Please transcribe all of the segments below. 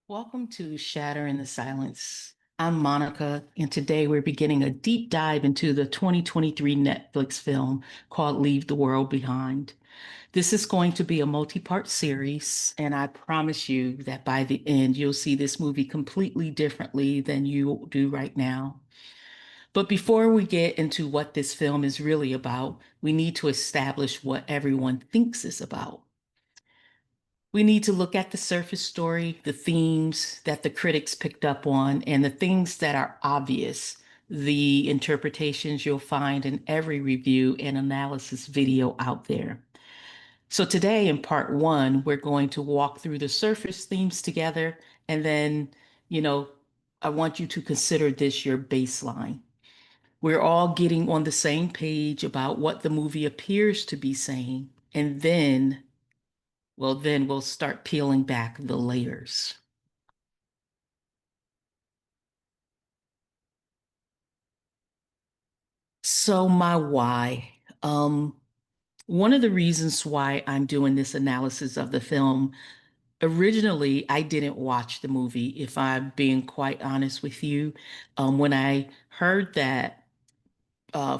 Welcome to Shatter in the Silence. I'm Monica, and today we're beginning a deep dive into the 2023 Netflix film called Leave the World Behind. This is going to be a multi-part series, and I promise you that by the end, you'll see this movie completely differently than you do right now. But before we get into what this film is really about, we need to establish what everyone thinks it's about. We need to look at the surface story, the themes that the critics picked up on, and the things that are obvious, the interpretations you'll find in every review and analysis video out there. So today in part one, we're going to walk through the surface themes together, and then, you know, I want you to consider this your baseline. We're all getting on the same page about what the movie appears to be saying, and then we'll start peeling back the layers. So my why. One of the reasons why I'm doing this analysis of the film, originally I didn't watch the movie, if I'm being quite honest with you. When I heard that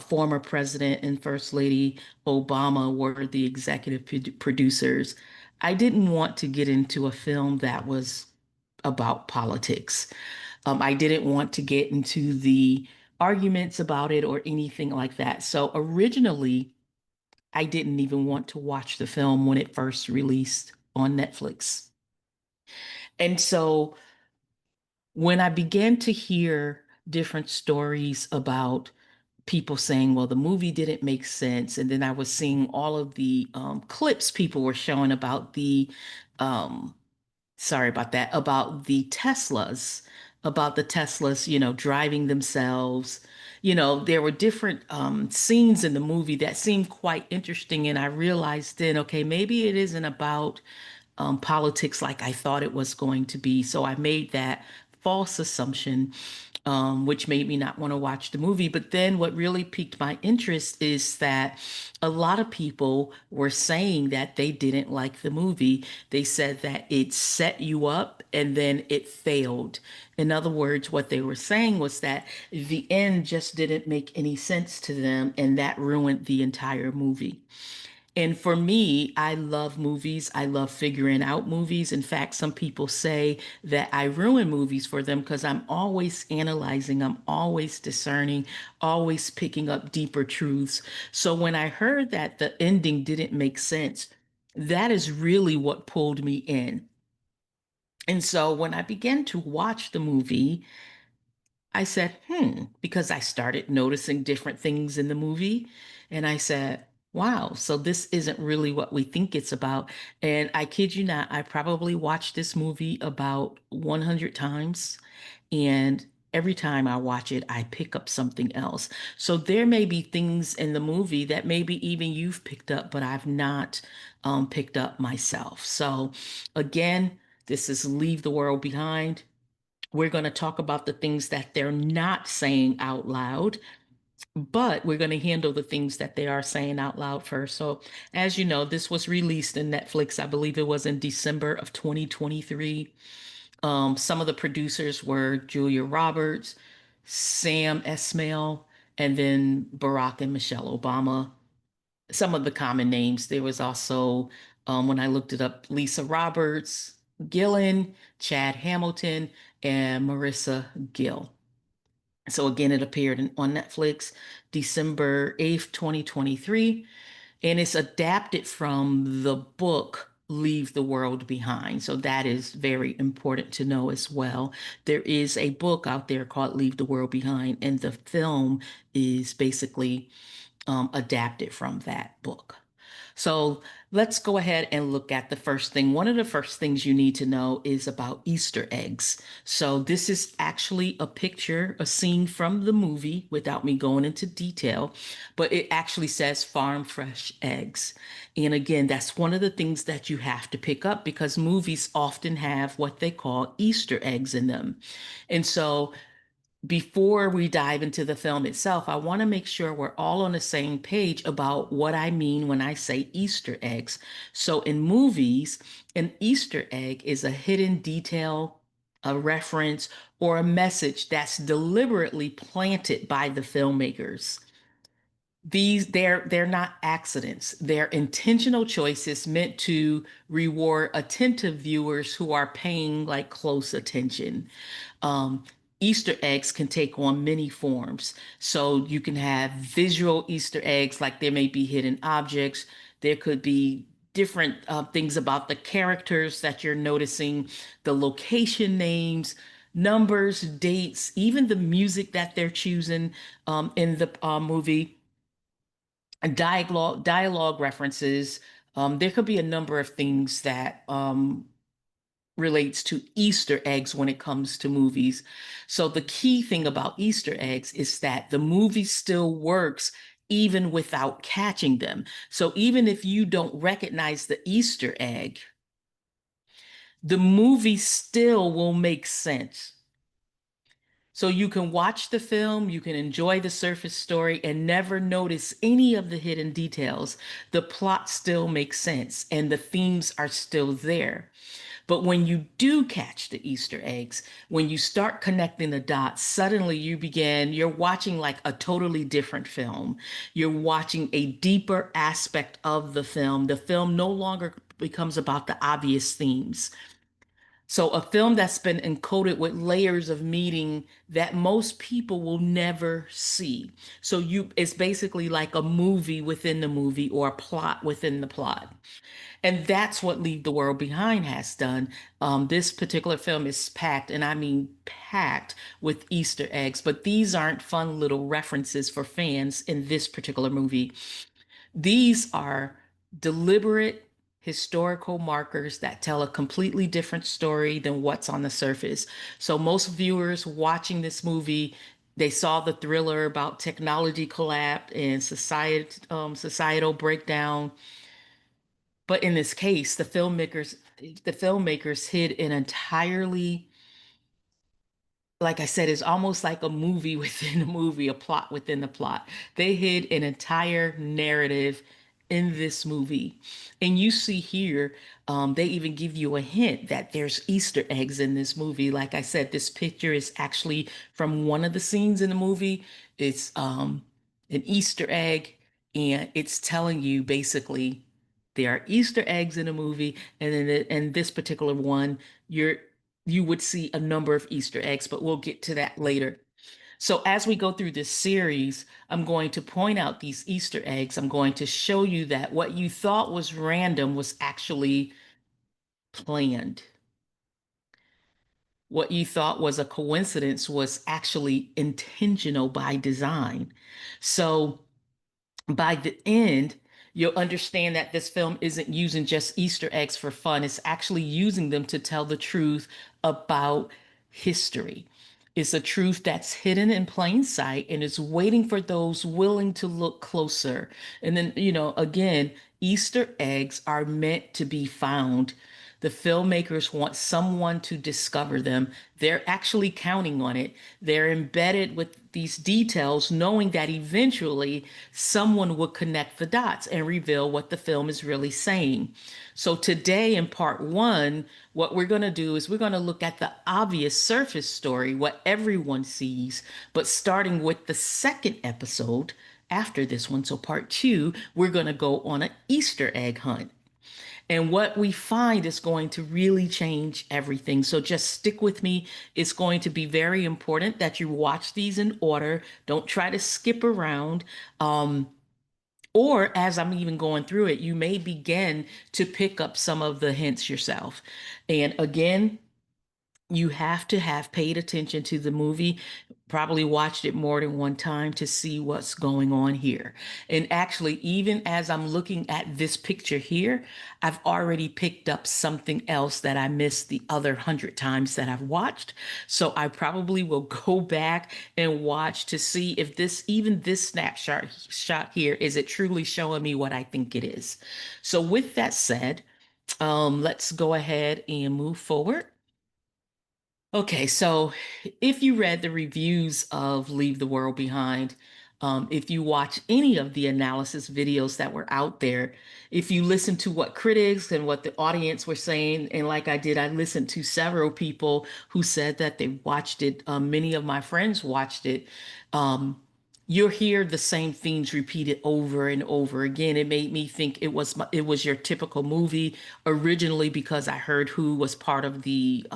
former President and First Lady Obama were the executive producers, I didn't want to get into a film that was about politics. I didn't want to get into the arguments about it or anything like that. So originally, I didn't even want to watch the film when it first released on Netflix. And so when I began to hear different stories about people saying, well, the movie didn't make sense. And then I was seeing all of the clips people were showing about um, sorry about that, about the Teslas, driving themselves. There were different scenes in the movie that seemed quite interesting. And I realized then, okay, maybe it isn't about politics like I thought it was going to be. So I made that false assumption, which made me not want to watch the movie. But then what really piqued my interest is that a lot of people were saying that they didn't like the movie. They said that it set you up and then it failed. In other words, what they were saying was that the end just didn't make any sense to them, and that ruined the entire movie. And for me, I love movies. I love figuring out movies. In fact, some people say that I ruin movies for them because I'm always analyzing, I'm always discerning, always picking up deeper truths. So when I heard that the ending didn't make sense, that is really what pulled me in. And so when I began to watch the movie, I said, because I started noticing different things in the movie. And I said, wow, so this isn't really what we think it's about. And I kid you not, I probably watched this movie about 100 times. And every time I watch it, I pick up something else. So there may be things in the movie that maybe even you've picked up, but I've not picked up myself. So again, this is Leave the World Behind. We're going to talk about the things that they're not saying out loud, but we're going to handle the things that they are saying out loud first. So, as you know, this was released in Netflix. I believe it was in December of 2023. Some of the producers were Julia Roberts, Sam Esmail, and then Barack and Michelle Obama. Some of the common names. There was also, when I looked it up, Lisa Roberts, Gillen, Chad Hamilton, and Marissa Gill. So again, it appeared on Netflix December 8th, 2023, and it's adapted from the book Leave the World Behind. So that is very important to know as well. There is a book out there called Leave the World Behind, and the film is basically adapted from that book. So let's go ahead and look at the first thing. One of the first things you need to know is about Easter eggs. So this is actually a picture, a scene from the movie without me going into detail, but it actually says farm fresh eggs. And again, that's one of the things that you have to pick up because movies often have what they call Easter eggs in them. And so before we dive into the film itself, I want to make sure we're all on the same page about what I mean when I say Easter eggs. So in movies, an Easter egg is a hidden detail, a reference, or a message that's deliberately planted by the filmmakers. They're not accidents. They're intentional choices meant to reward attentive viewers who are paying like close attention. um, Easter eggs can take on many forms. So you can have visual Easter eggs, like there may be hidden objects. There could be different things about the characters that you're noticing, the location names, numbers, dates, even the music that they're choosing in the movie, and dialogue references. There could be a number of things that relates to Easter eggs when it comes to movies. So the key thing about Easter eggs is that the movie still works even without catching them. So even if you don't recognize the Easter egg, the movie still will make sense. So you can watch the film, you can enjoy the surface story and never notice any of the hidden details. The plot still makes sense and the themes are still there. But when you do catch the Easter eggs, when you start connecting the dots, suddenly you're watching like a totally different film. You're watching a deeper aspect of the film. The film no longer becomes about the obvious themes. So a film that's been encoded with layers of meaning that most people will never see. So it's basically like a movie within the movie or a plot within the plot. And that's what Leave the World Behind has done. This particular film is packed, and I mean packed, with Easter eggs, but these aren't fun little references for fans in this particular movie. These are deliberate historical markers that tell a completely different story than what's on the surface. So most viewers watching this movie, they saw the thriller about technology collapse and societal breakdown. But in this case, the filmmakers hid an entirely, like I said, it's almost like a movie within a movie, a plot within the plot. They hid an entire narrative in this movie. And you see here, they even give you a hint that there's Easter eggs in this movie. Like I said, this picture is actually from one of the scenes in the movie. It's an Easter egg, and it's telling you basically there are Easter eggs in a movie, and in this particular one, you would see a number of Easter eggs, but we'll get to that later. So as we go through this series, I'm going to point out these Easter eggs. I'm going to show you that what you thought was random was actually planned. What you thought was a coincidence was actually intentional by design. So by the end, you'll understand that this film isn't using just Easter eggs for fun. It's actually using them to tell the truth about history. It's a truth that's hidden in plain sight and is waiting for those willing to look closer. And then, again, Easter eggs are meant to be found. The filmmakers want someone to discover them. They're actually counting on it. They're embedded with these details, knowing that eventually someone will connect the dots and reveal what the film is really saying. So, today in part one, what we're going to do is we're going to look at the obvious surface story, what everyone sees, but starting with the second episode after this one. So, part two, we're going to go on an Easter egg hunt. And what we find is going to really change everything. So just stick with me. It's going to be very important that you watch these in order. Don't try to skip around. Or as I'm even going through it, you may begin to pick up some of the hints yourself. And again, you have to have paid attention to the movie, probably watched it more than one time to see what's going on here. And actually, even as I'm looking at this picture here, I've already picked up something else that I missed the other 100 times that I've watched. So I probably will go back and watch to see if this snapshot shot here, is it truly showing me what I think it is. So with that said, let's go ahead and move forward. Okay, so if you read the reviews of Leave the World Behind, If you watch any of the analysis videos that were out there, if you listen to what critics and what the audience were saying, and like I did, I listened to several people who said that they watched it. Many of my friends watched it. Um, you'll hear the same themes repeated over and over again. It made me think it was your typical movie originally because I heard who was part of the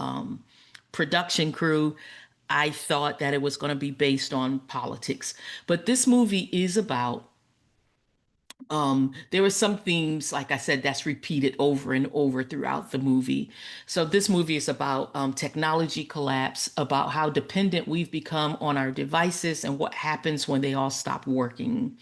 production crew. I thought that it was going to be based on politics, but this movie is about there were some themes, like I said, that's repeated over and over throughout the movie. So this movie is about technology collapse, about how dependent we've become on our devices and what happens when they all stop working.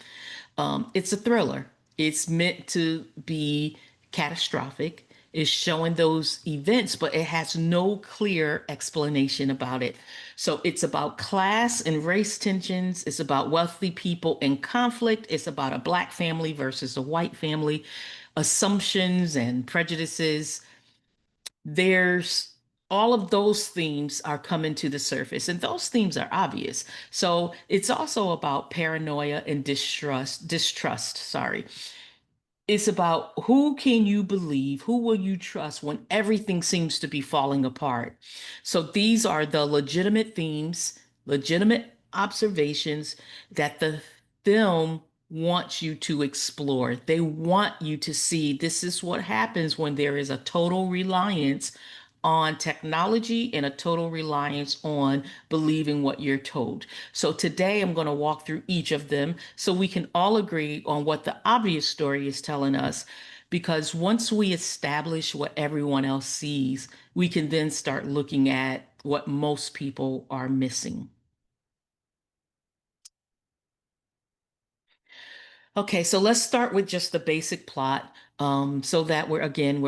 It's a thriller. It's meant to be catastrophic. It's showing those events, but it has no clear explanation about it. So it's about class and race tensions. It's about wealthy people in conflict. It's about a black family versus a white family, assumptions and prejudices. There's all of those themes are coming to the surface, and those themes are obvious. So it's also about paranoia and distrust, sorry. It's about who can you believe, who will you trust when everything seems to be falling apart. So these are the legitimate themes, legitimate observations that the film wants you to explore. They want you to see this is what happens when there is a total reliance on technology and a total reliance on believing what you're told. So today I'm going to walk through each of them so we can all agree on what the obvious story is telling us. Because once we establish what everyone else sees, we can then start looking at what most people are missing. Okay, so let's start with just the basic plot, so that we're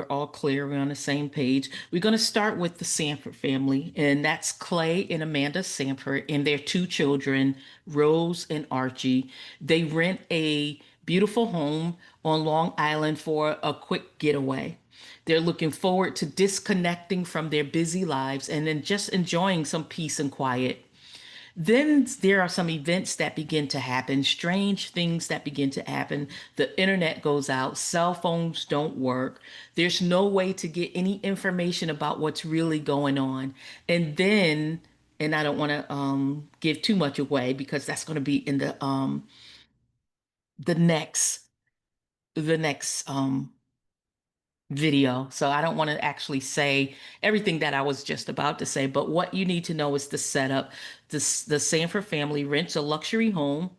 all clear, we're on the same page. We're going to start with the Sanford family, and that's Clay and Amanda Sanford and their two children, Rose and Archie. They rent a beautiful home on Long Island for a quick getaway. They're looking forward to disconnecting from their busy lives and then just enjoying some peace and quiet. Then there are some events that begin to happen, strange things that begin to happen. The internet goes out, cell phones don't work. There's no way to get any information about what's really going on. And then, and I don't want to give too much away because that's going to be in the next the next video. So I don't want to actually say everything that I was just about to say, but what you need to know is the setup. The Sanford family rents a luxury home.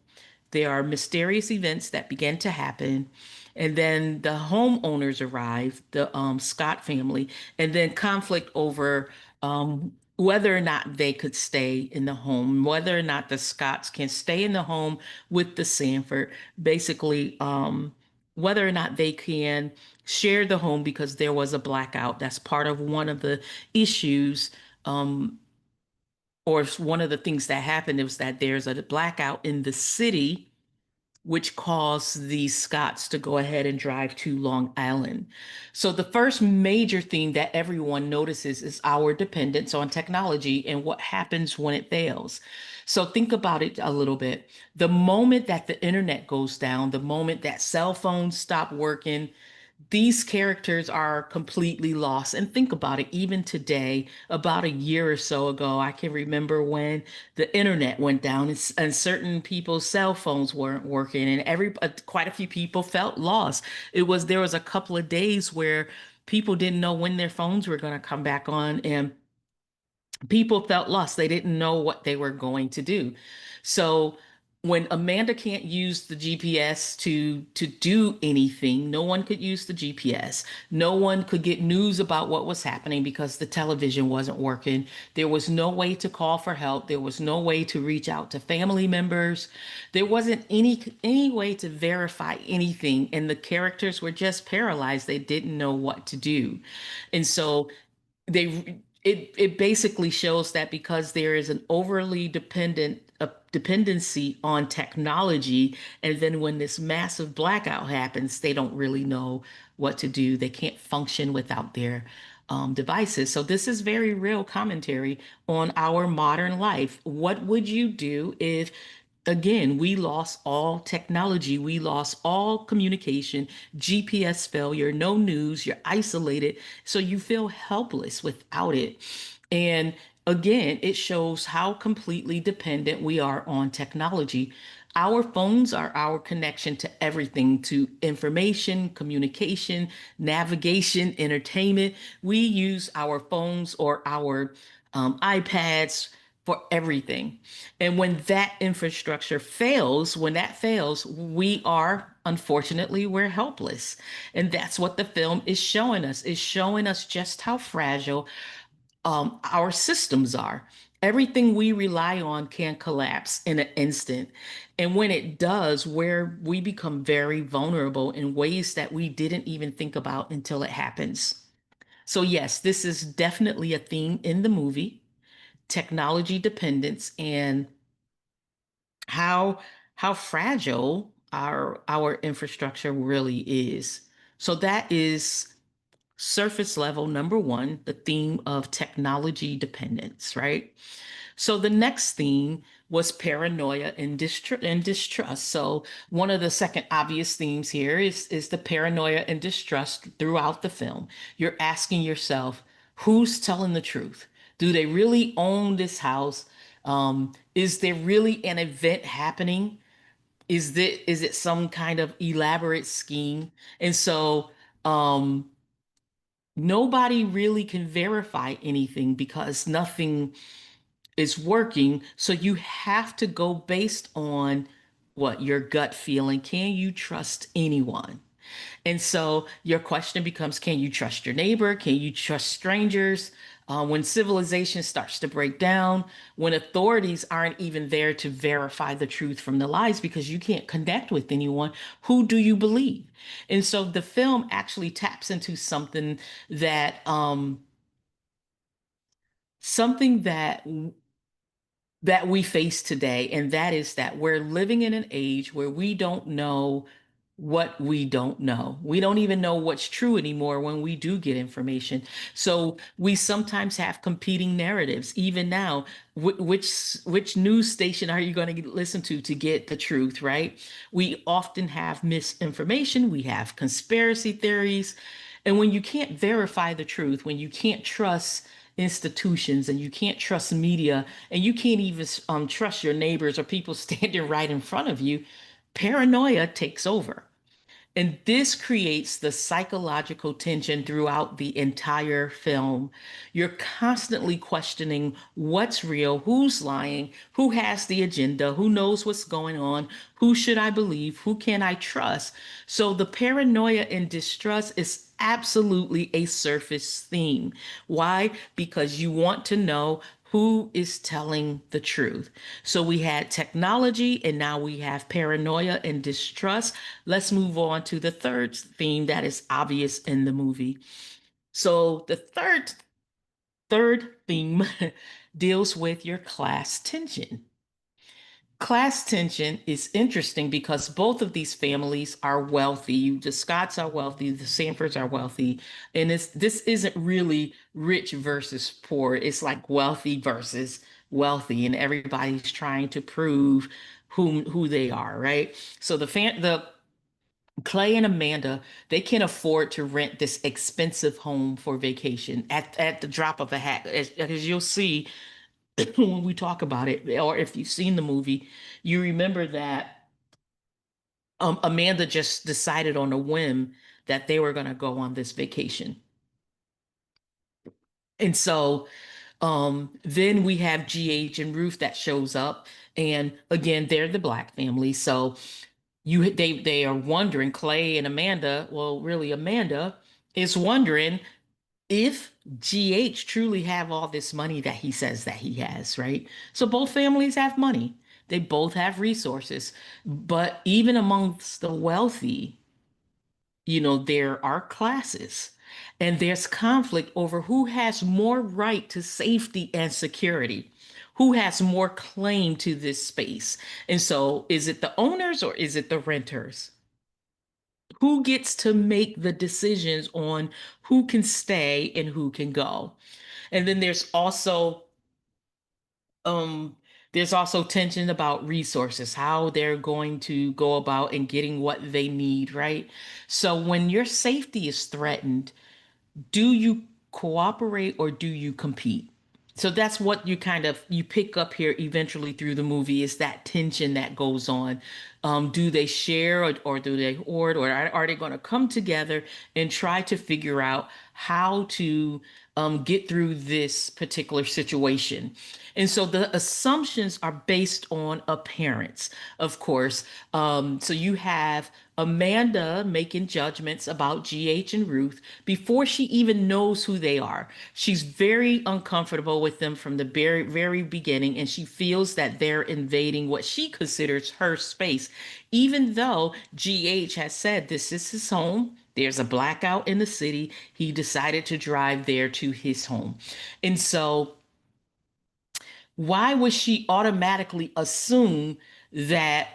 There are mysterious events that begin to happen. And then the homeowners arrive, the Scott family, and then conflict over whether or not they could stay in the home, whether or not the Scotts can stay in the home with the Sanford, basically, whether or not they can share the home because there was a blackout. That's part of one of the issues. Or one of the things that happened was that there's a blackout in the city which caused the Scots to go ahead and drive to Long Island. So the first major thing that everyone notices is our dependence on technology and what happens when it fails. So think about it a little bit. The moment that the internet goes down, the moment that cell phones stop working, these characters are completely lost. And think about it, even today, about a year or so ago, I can remember when the internet went down and certain people's cell phones weren't working, and quite a few people felt lost. There was a couple of days where people didn't know when their phones were going to come back on, and people felt lost. They didn't know what they were going to do. So when Amanda can't use the GPS to do anything, no one could use the GPS. No one could get news about what was happening because the television wasn't working. There was no way to call for help. There was no way to reach out to family members. There wasn't any way to verify anything, and the characters were just paralyzed. They didn't know what to do. And so it basically shows that because there is an overly dependency on technology, and then when this massive blackout happens, they don't really know what to do. They can't function without their devices. So this is very real commentary on our modern life. What would you do if Again, we lost all technology, we lost all communication, GPS failure, no news, you're isolated, so you feel helpless without it. And again, it shows how completely dependent we are on technology. Our phones are our connection to everything, to information, communication, navigation, entertainment. We use our phones or our iPads for everything. And when that infrastructure fails, when that fails, we are, unfortunately, we're helpless. And that's what the film is showing us. It's showing us just how fragile our systems are. Everything we rely on can collapse in an instant. And when it does, where we become very vulnerable in ways that we didn't even think about until it happens. So, yes, this is definitely a theme in the movie, technology dependence, and how how fragile our infrastructure really is. So that is surface level number one, the theme of technology dependence, right? So the next theme was paranoia and distrust. So one of the second obvious themes here is the paranoia and distrust throughout the film. You're asking yourself, who's telling the truth? Do they really own this house? Is there really an event happening? Is it some kind of elaborate scheme? And so nobody really can verify anything because nothing is working. So you have to go based on what your gut feeling. Can you trust anyone? And so your question becomes, can you trust your neighbor? Can you trust strangers? When civilization starts to break down, when authorities aren't even there to verify the truth from the lies because you can't connect with anyone, who do you believe? And so the film actually taps into that something that we face today, and that is that we're living in an age where we don't know what we don't know. We don't even know what's true anymore when we do get information. So we sometimes have competing narratives. Even now, which news station are you going to listen to get the truth, right? We often have misinformation, we have conspiracy theories, and when you can't verify the truth, when you can't trust institutions and you can't trust media and you can't even trust your neighbors or people standing right in front of you, paranoia takes over. And this creates the psychological tension throughout the entire film. You're constantly questioning what's real, who's lying, who has the agenda, who knows what's going on, who should I believe, who can I trust. So the paranoia and distrust is absolutely a surface theme. Why? Because you want to know who is telling the truth. So we had technology and now we have paranoia and distrust. Let's move on to the third theme that is obvious in the movie. So the third theme deals with your class tension. Class tension is interesting because both of these families are wealthy. The Scotts are wealthy, the Sanfords are wealthy, and this isn't really rich versus poor. It's like wealthy versus wealthy, and everybody's trying to prove who they are, right? So the Clay and Amanda, they can afford to rent this expensive home for vacation at the drop of a hat, as you'll see when we talk about it, or if you've seen the movie, you remember that Amanda just decided on a whim that they were going to go on this vacation. And so then we have GH and Ruth that shows up. And again, they're the black family. So they are wondering, Clay and Amanda, well, really, Amanda is wondering if GH truly have all this money that he says that he has, right? So both families have money. They both have resources. But even amongst the wealthy, there are classes and there's conflict over who has more right to safety and security, who has more claim to this space. And so is it the owners or is it the renters? Who gets to make the decisions on who can stay and who can go? And then there's also um There's also tension about resources, how they're going to go about and getting what they need, right? So when your safety is threatened, do you cooperate or do you compete? So that's what you kind of you pick up here eventually through the movie is that tension that goes on. Do they share or do they hoard, or are they going to come together and try to figure out how to get through this particular situation? And so the assumptions are based on appearance, of course. So you have Amanda making judgments about GH and Ruth before she even knows who they are. She's very uncomfortable with them from the very, very beginning, and she feels that they're invading what she considers her space, even though GH has said this is his home. There's a blackout in the city. He decided to drive there to his home. And so why would she automatically assume that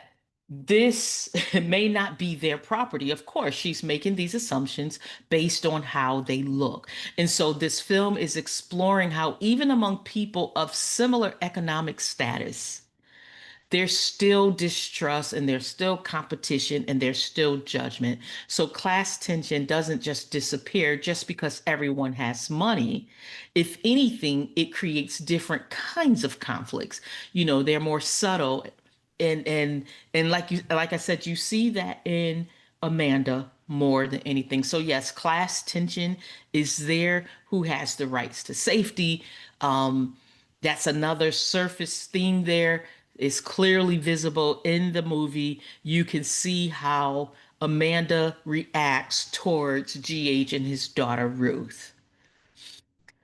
this may not be their property? Of course, she's making these assumptions based on how they look. And so this film is exploring how, even among people of similar economic status, there's still distrust and there's still competition and there's still judgment. So class tension doesn't just disappear just because everyone has money. If anything, it creates different kinds of conflicts. They're more subtle and like I said, you see that in Amanda more than anything. So yes, class tension is there. Who has the rights to safety? That's another surface theme there. It's clearly visible in the movie. You can see how Amanda reacts towards GH and his daughter Ruth.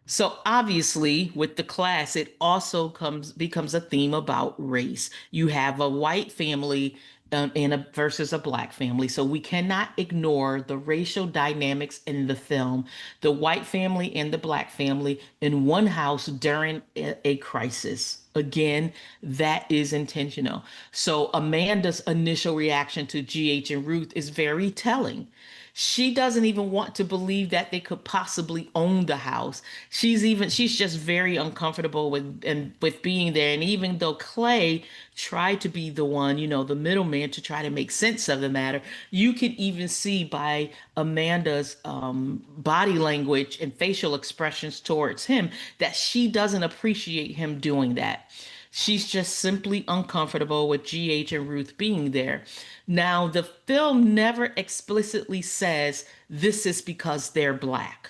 So obviously, with the class, it also comes becomes a theme about race. You have a white family versus a black family, so we cannot ignore the racial dynamics in the film. The white family and the black family in one house during a crisis. Again, that is intentional. So Amanda's initial reaction to GH and Ruth is very telling. She doesn't even want to believe that they could possibly own the house. She's just very uncomfortable with being there. And even though Clay tried to be the one, the middleman to try to make sense of the matter, you could even see by Amanda's body language and facial expressions towards him that she doesn't appreciate him doing that. She's just simply uncomfortable with GH and Ruth being there. Now, the film never explicitly says this is because they're black.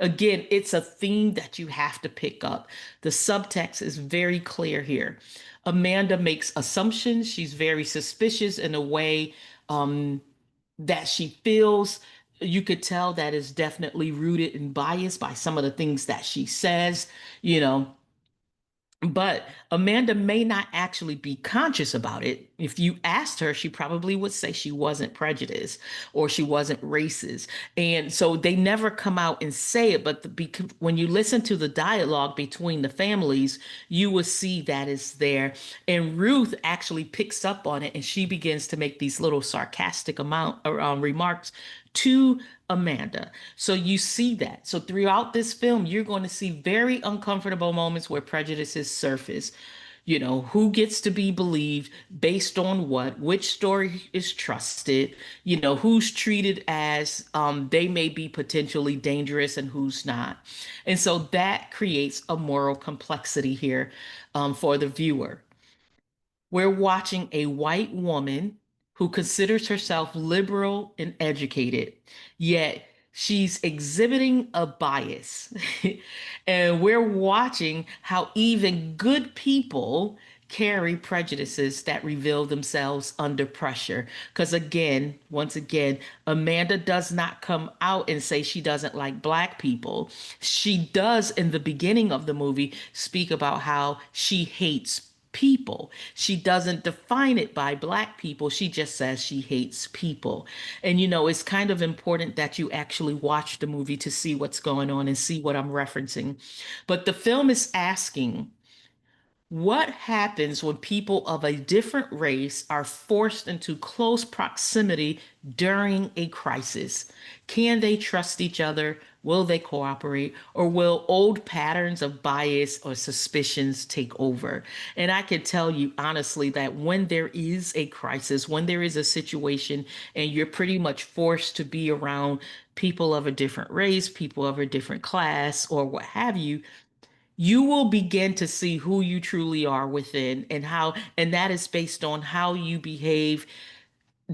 Again, it's a theme that you have to pick up. The subtext is very clear here. Amanda makes assumptions. She's very suspicious in a way that she feels. You could tell that is definitely rooted in bias by some of the things that she says. You know, but Amanda may not actually be conscious about it. If you asked her, she probably would say she wasn't prejudiced or she wasn't racist. And so they never come out and say it. But when you listen to the dialogue between the families, you will see that is there. And Ruth actually picks up on it and she begins to make these little sarcastic remarks to Amanda. So you see that. So throughout this film, you're going to see very uncomfortable moments where prejudices surface. Who gets to be believed based on what, which story is trusted, who's treated as they may be potentially dangerous and who's not. And so that creates a moral complexity here for the viewer. We're watching a white woman who considers herself liberal and educated, yet she's exhibiting a bias. And we're watching how even good people carry prejudices that reveal themselves under pressure. Because again, once again, Amanda does not come out and say she doesn't like black people. She does in the beginning of the movie speak about how she hates people. She doesn't define it by black people. She just says she hates people. And it's kind of important that you actually watch the movie to see what's going on and see what I'm referencing. But the film is asking, what happens when people of a different race are forced into close proximity during a crisis? Can they trust each other? Will they cooperate? Or will old patterns of bias or suspicions take over? And I can tell you honestly that when there is a crisis, when there is a situation, and you're pretty much forced to be around people of a different race, people of a different class, or what have you, you will begin to see who you truly are within and how, and that is based on how you behave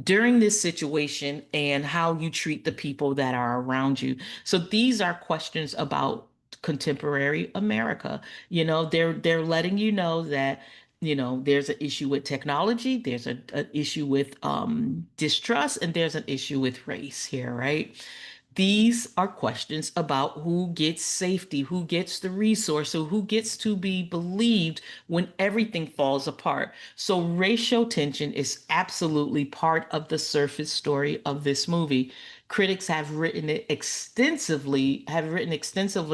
during this situation and how you treat the people that are around you. So these are questions about contemporary America. They're letting you know that there's an issue with technology, there's an issue with distrust, and there's an issue with race here, right? These are questions about who gets safety, who gets the resource, or who gets to be believed when everything falls apart. So racial tension is absolutely part of the surface story of this movie. Critics have written extensively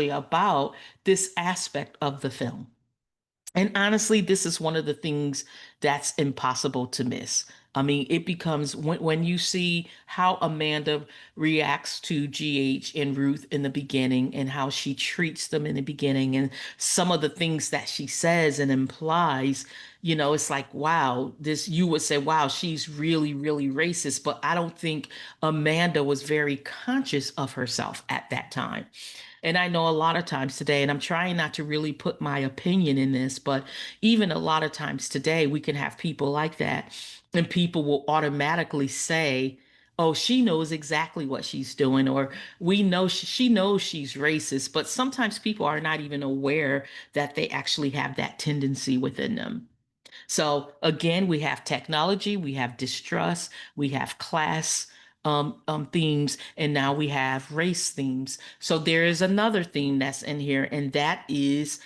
about this aspect of the film. And honestly, this is one of the things that's impossible to miss. I mean, it becomes when you see how Amanda reacts to GH and Ruth in the beginning and how she treats them in the beginning and some of the things that she says and implies, it's like, wow, you would say, wow, she's really, really racist. But I don't think Amanda was very conscious of herself at that time. And I know a lot of times today, and I'm trying not to really put my opinion in this, but even a lot of times today, we can have people like that, and people will automatically say, oh, she knows exactly what she's doing, or we know she knows she's racist. But sometimes people are not even aware that they actually have that tendency within them. So again, we have technology, we have distrust, we have class themes, and now we have race themes. So there is another theme that's in here, and that is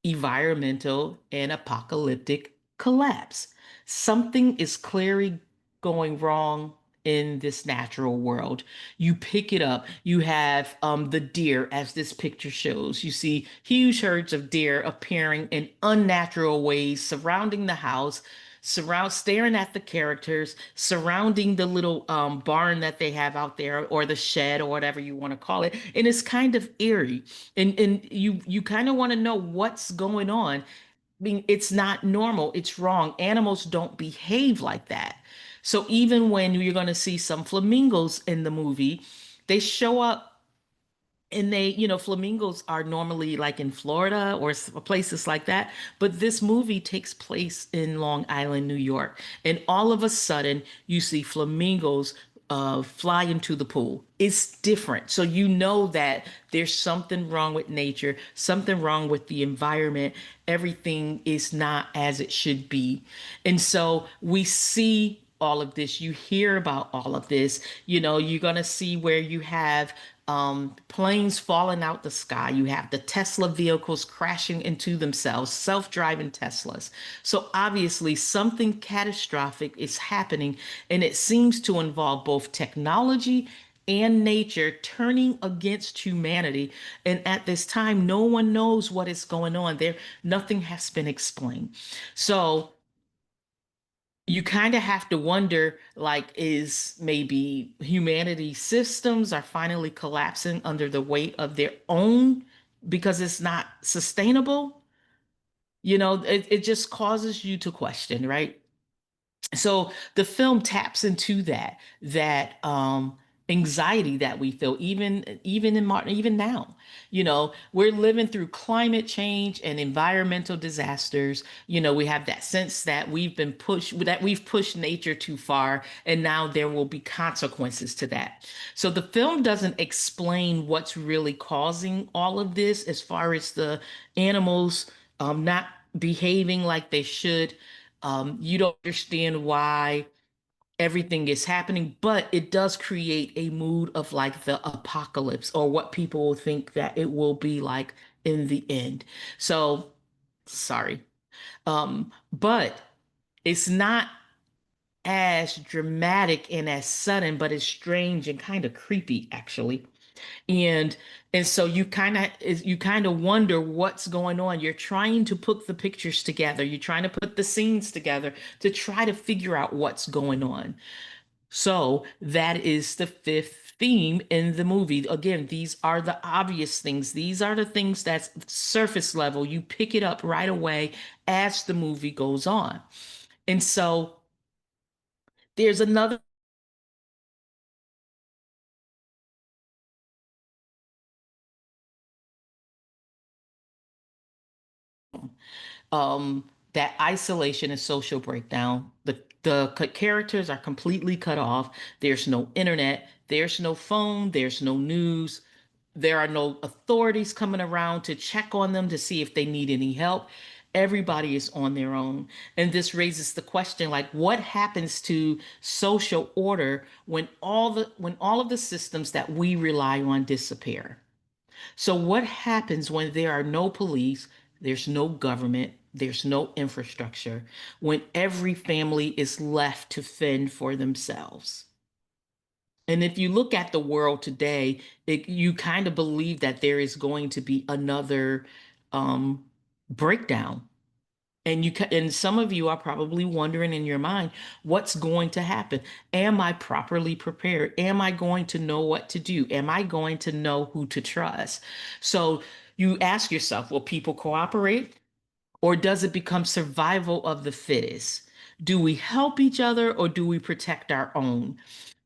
environmental and apocalyptic collapse. Something is clearly going wrong in this natural world. You pick it up. You have the deer, as this picture shows. You see huge herds of deer appearing in unnatural ways, surrounding the house, staring at the characters, surrounding the little barn that they have out there, or the shed, or whatever you want to call it. And it's kind of eerie, and you kind of want to know what's going on. I mean, it's not normal, it's wrong. Animals don't behave like that. So even when you're going to see some flamingos in the movie, they show up, and flamingos are normally like in Florida or places like that, but this movie takes place in Long Island, New York, and all of a sudden you see flamingos fly into the pool. It's different, so you know that there's something wrong with nature, something wrong with the environment. Everything is not as it should be, and so we see all of this. You hear about all of this. You're going to see where you have planes falling out the sky. You have the Tesla vehicles crashing into themselves, self-driving Teslas. So obviously something catastrophic is happening, and it seems to involve both technology and nature turning against humanity. And at this time, no one knows what is going on there. Nothing has been explained. So you kind of have to wonder, like, is maybe humanity systems are finally collapsing under the weight of their own because it's not sustainable? It just causes you to question, right? So the film taps into that anxiety that we feel, even in Martin, even now. We're living through climate change and environmental disasters. We have that sense that we've pushed nature too far, and now there will be consequences to that. So the film doesn't explain what's really causing all of this as far as the animals not behaving like they should. You don't understand why everything is happening, but it does create a mood of like the apocalypse, or what people will think that it will be like in the end. So, sorry. But it's not as dramatic and as sudden, but it's strange and kind of creepy, actually. And so you kind of wonder what's going on. You're trying to put the pictures together. You're trying to put the scenes together to try to figure out what's going on. So that is the fifth theme in the movie. Again, these are the obvious things. These are the things that's surface level. You pick it up right away as the movie goes on. And so there's another that isolation and social breakdown. The characters are completely cut off. There's no internet, there's no phone, there's no news. There are no authorities coming around to check on them to see if they need any help. Everybody is on their own. And this raises the question, like, what happens to social order when all of the systems that we rely on disappear? So, what happens when there are no police, there's no government, there's no infrastructure, when every family is left to fend for themselves? And if you look at the world today, you kind of believe that there is going to be another um, breakdown. And some of you are probably wondering in your mind, what's going to happen? Am I properly prepared? Am I going to know what to do? Am I going to know who to trust? So you ask yourself, will people cooperate? Or does it become survival of the fittest? Do we help each other or do we protect our own?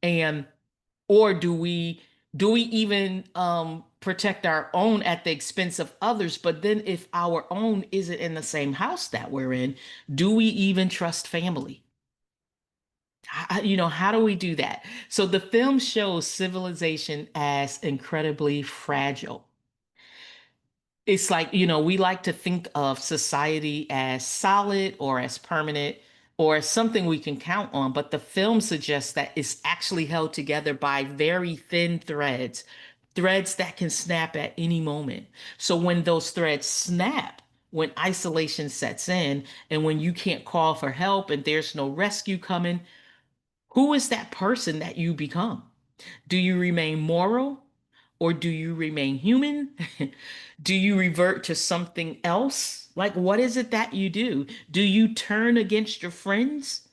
And or do we even protect our own at the expense of others? But then if our own isn't in the same house that we're in, do we even trust family? How do we do that? So the film shows civilization as incredibly fragile. It's like, we like to think of society as solid or as permanent or as something we can count on, but the film suggests that it's actually held together by very thin threads, threads that can snap at any moment. So when those threads snap, when isolation sets in, and when you can't call for help and there's no rescue coming, who is that person that you become? Do you remain moral or do you remain human? Do you revert to something else? Like, what is it that you do? Do you turn against your friends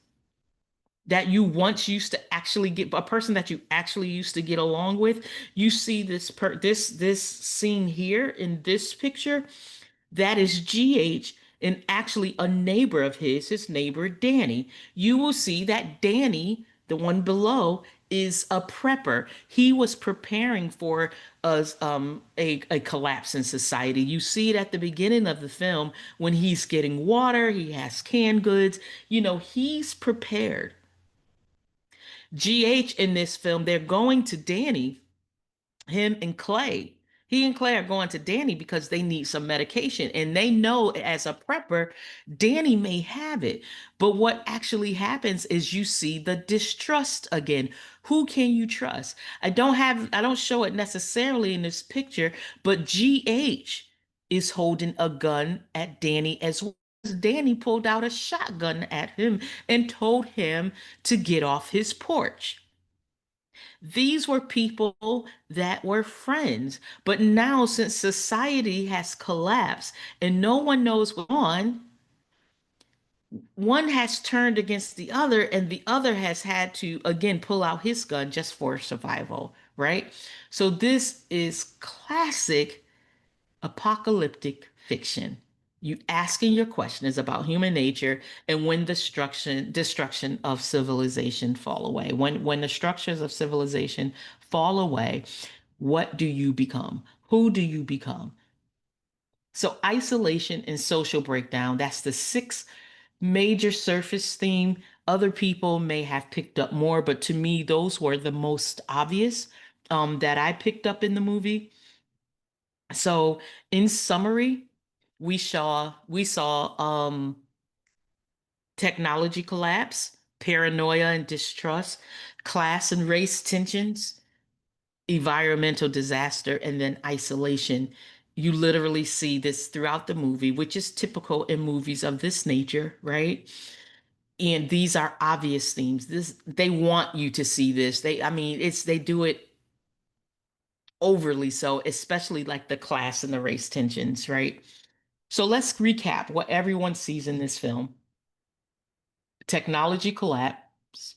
that you once used to actually get, a person that you actually used to get along with? You see this scene here in this picture. That is GH and actually a neighbor of his neighbor Danny. You will see that Danny, the one below, is a prepper. He was preparing for a collapse in society. You see it at the beginning of the film when he's getting water, he has canned goods. He's prepared. GH in this film, they're going to Danny, him and Clay. He and Clay are going to Danny because they need some medication. And they know as a prepper, Danny may have it. But what actually happens is you see the distrust again. Who can you trust? I don't show it necessarily in this picture, but GH is holding a gun at Danny as well. Danny pulled out a shotgun at him and told him to get off his porch. These were people that were friends. But now, since society has collapsed and no one knows what's on, one has turned against the other, and the other has had to again pull out his gun just for survival, right? So, this is classic apocalyptic fiction. You asking your questions about human nature and when destruction of civilization fall away. When the structures of civilization fall away, what do you become? Who do you become? So isolation and social breakdown, that's the sixth major surface theme. Other people may have picked up more, but to me, those were the most obvious that I picked up in the movie. So, in summary, we saw technology collapse, paranoia and distrust, class and race tensions, environmental disaster, and then isolation. You literally see this throughout the movie, which is typical in movies of this nature, right? And these are obvious themes. This they want you to see this. I mean, they do it overly so, especially like the class and the race tensions, right? So let's recap what everyone sees in this film. Technology collapse,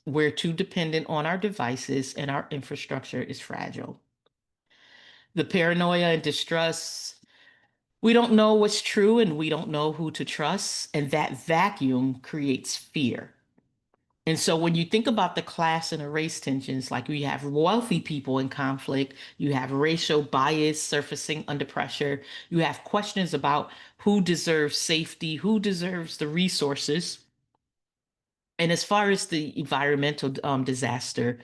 We're too dependent on our devices and our infrastructure is fragile. The paranoia and distrust, we don't know what's true and we don't know who to trust, and that vacuum creates fear. And so when you think about the class and the race tensions, like we have wealthy people in conflict, you have racial bias surfacing under pressure, you have questions about who deserves safety, who deserves the resources. And as far as the environmental disaster,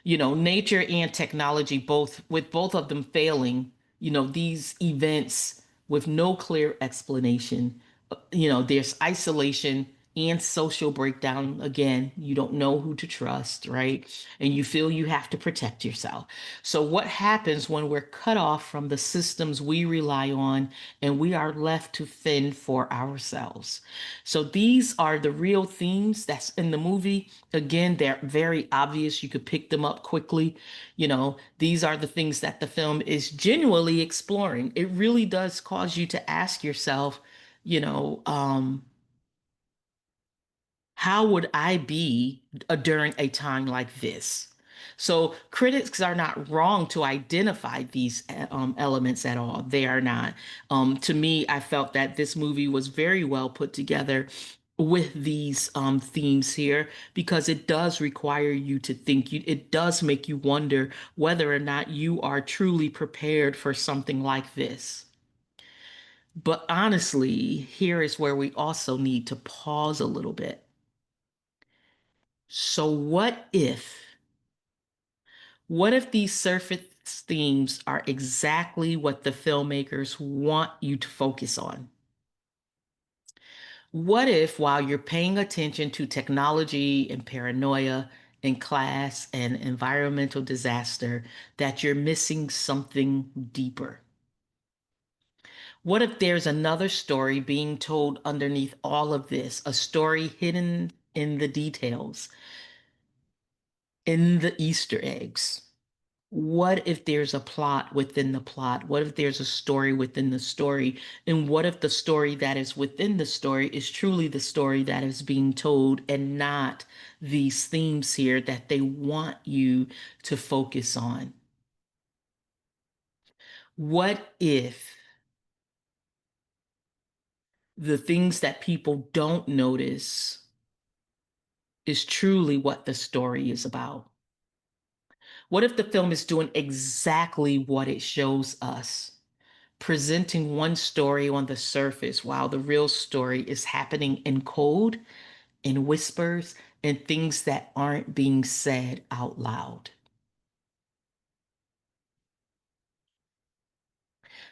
nature and technology, both with both of them failing, these events with no clear explanation, there's isolation and social breakdown. Again, you don't know who to trust, right? And you feel you have to protect yourself. So, what happens when we're cut off from the systems we rely on and we are left to fend for ourselves? So, these are the real themes that's in the movie. Again, they're very obvious. You could pick them up quickly. These are the things that the film is genuinely exploring. It really does cause you to ask yourself, you know, um, how would I be during a time like this? So critics are not wrong to identify these elements at all. They are not. To me, I felt that this movie was very well put together with these themes here because it does require you to think. It does make you wonder whether or not you are truly prepared for something like this. But honestly, here is where we also need to pause a little bit. So what if these surface themes are exactly what the filmmakers want you to focus on? What if while you're paying attention to technology and paranoia and class and environmental disaster, that you're missing something deeper? What if there's another story being told underneath all of this, a story hidden in the details, in the Easter eggs? What if there's a plot within the plot? What if there's a story within the story? And what if the story that is within the story is truly the story that is being told and not these themes here that they want you to focus on? What if the things that people don't notice is truly what the story is about? What if the film is doing exactly what it shows us? Presenting one story on the surface while the real story is happening in code, in whispers, and things that aren't being said out loud.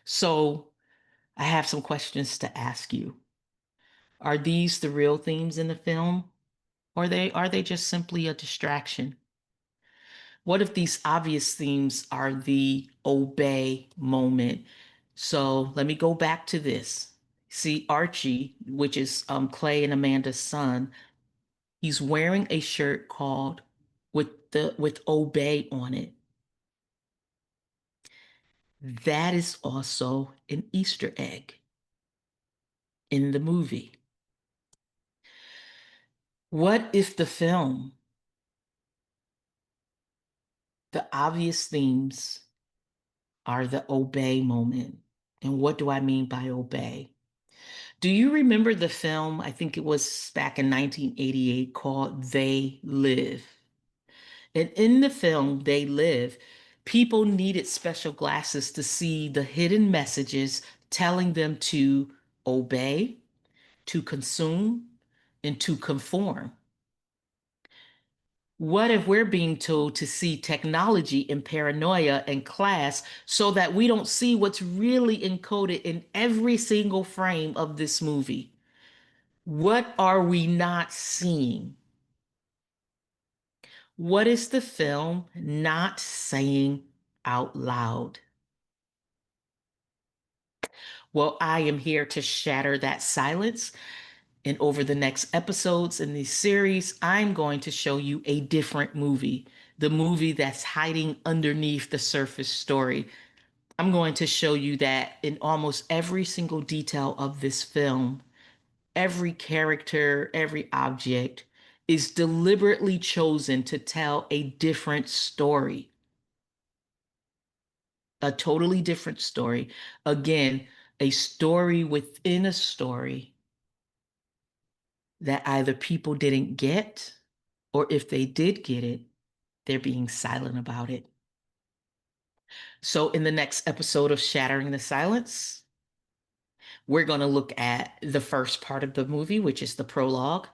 So I have some questions to ask you. Are these the real themes in the film? Or are they just simply a distraction? What if these obvious themes are the obey moment? So let me go back to this. See, Archie, which is Clay and Amanda's son, he's wearing a shirt called with obey on it. That is also an Easter egg in the movie. What if the film, the obvious themes are the obey moment? And what do I mean by obey? Do you remember the film? I think it was back in 1988 called They Live. And in the film, They Live, people needed special glasses to see the hidden messages telling them to obey, to consume, and to conform. What if we're being told to see technology and paranoia and class so that we don't see what's really encoded in every single frame of this movie? What are we not seeing? What is the film not saying out loud? Well, I am here to shatter that silence. And over the next episodes in this series, I'm going to show you a different movie, the movie that's hiding underneath the surface story. I'm going to show you that in almost every single detail of this film, every character, every object is deliberately chosen to tell a different story, a totally different story. Again, a story within a story that either people didn't get, or if they did get it, they're being silent about it. So, in the next episode of Shattering the Silence, we're going to look at the first part of the movie, which is the prologue,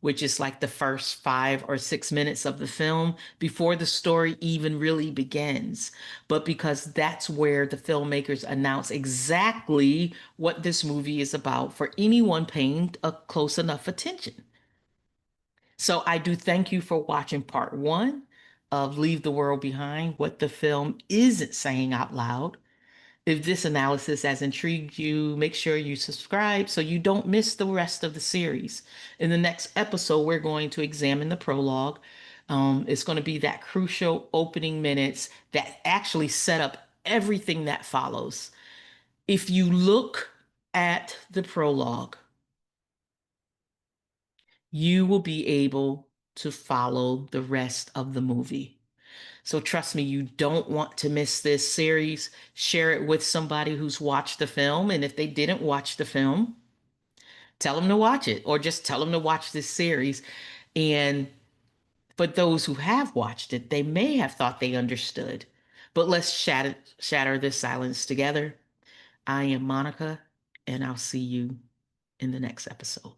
which is like the first 5 or 6 minutes of the film before the story even really begins. But because that's where the filmmakers announce exactly what this movie is about for anyone paying a close enough attention. So I do thank you for watching part one of Leave the World Behind, what the film isn't saying out loud. If this analysis has intrigued you, make sure you subscribe so you don't miss the rest of the series. In the next episode, we're going to examine the prologue. It's going to be that crucial opening minutes that actually set up everything that follows. If you look at the prologue, you will be able to follow the rest of the movie. So trust me, you don't want to miss this series. Share it with somebody who's watched the film. And if they didn't watch the film, tell them to watch it or just tell them to watch this series. And for those who have watched it, they may have thought they understood. But let's shatter this silence together. I am Monica, and I'll see you in the next episode.